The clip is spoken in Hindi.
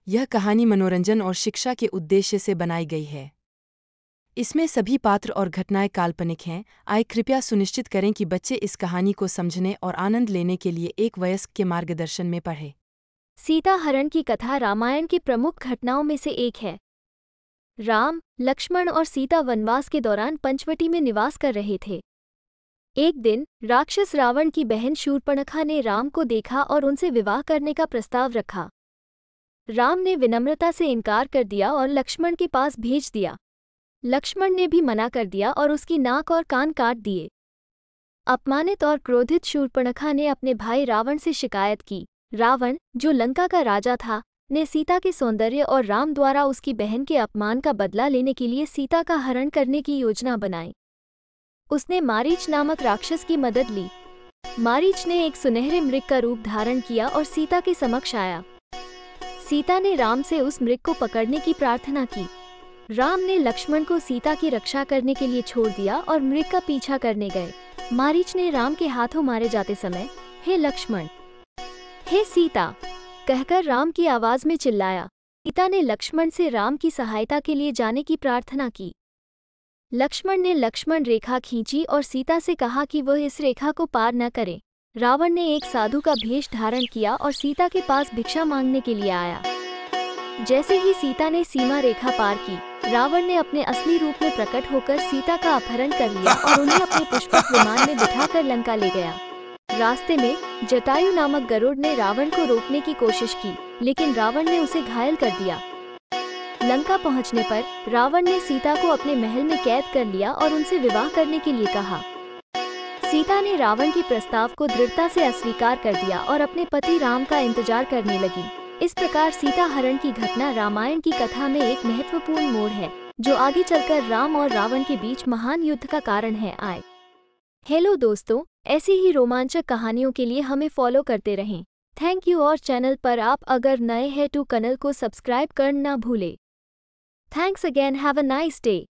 यह कहानी मनोरंजन और शिक्षा के उद्देश्य से बनाई गई है। इसमें सभी पात्र और घटनाएं काल्पनिक हैं। आइए कृपया सुनिश्चित करें कि बच्चे इस कहानी को समझने और आनंद लेने के लिए एक वयस्क के मार्गदर्शन में पढ़ें। सीता हरण की कथा रामायण की प्रमुख घटनाओं में से एक है। राम, लक्ष्मण और सीता वनवास के दौरान पंचवटी में निवास कर रहे थे। एक दिन राक्षस रावण की बहन शूर्पणखा ने राम को देखा और उनसे विवाह करने का प्रस्ताव रखा। राम ने विनम्रता से इनकार कर दिया और लक्ष्मण के पास भेज दिया। लक्ष्मण ने भी मना कर दिया और उसकी नाक और कान काट दिए। अपमानित और क्रोधित शूर्पणखा ने अपने भाई रावण से शिकायत की। रावण, जो लंका का राजा था, ने सीता के सौंदर्य और राम द्वारा उसकी बहन के अपमान का बदला लेने के लिए सीता का हरण करने की योजना बनाई। उसने मारीच नामक राक्षस की मदद ली। मारीच ने एक सुनहरे मृग का रूप धारण किया और सीता के समक्ष आया। सीता ने राम से उस मृग को पकड़ने की प्रार्थना की। राम ने लक्ष्मण को सीता की रक्षा करने के लिए छोड़ दिया और मृग का पीछा करने गए। मारीच ने राम के हाथों मारे जाते समय, हे लक्ष्मण, हे सीता कहकर राम की आवाज में चिल्लाया। सीता ने लक्ष्मण से राम की सहायता के लिए जाने की प्रार्थना की। लक्ष्मण ने लक्ष्मण रेखा खींची और सीता से कहा कि वह इस रेखा को पार न करे। रावण ने एक साधु का भेष धारण किया और सीता के पास भिक्षा मांगने के लिए आया। जैसे ही सीता ने सीमा रेखा पार की, रावण ने अपने असली रूप में प्रकट होकर सीता का अपहरण कर लिया और उन्हें अपने पुष्पक विमान में बिठाकर लंका ले गया। रास्ते में जटायु नामक गरुड़ ने रावण को रोकने की कोशिश की, लेकिन रावण ने उसे घायल कर दिया। लंका पहुंचने पर रावण ने सीता को अपने महल में कैद कर लिया और उनसे विवाह करने के लिए कहा। सीता ने रावण के प्रस्ताव को दृढ़ता से अस्वीकार कर दिया और अपने पति राम का इंतजार करने लगी। इस प्रकार सीता हरण की घटना रामायण की कथा में एक महत्वपूर्ण मोड़ है, जो आगे चलकर राम और रावण के बीच महान युद्ध का कारण है। हेलो दोस्तों, ऐसी ही रोमांचक कहानियों के लिए हमें फॉलो करते रहें। Thank you. और चैनल पर आप अगर नए हैं तो चैनल को सब्सक्राइब करना ना भूले। Thanks again. Have a nice day.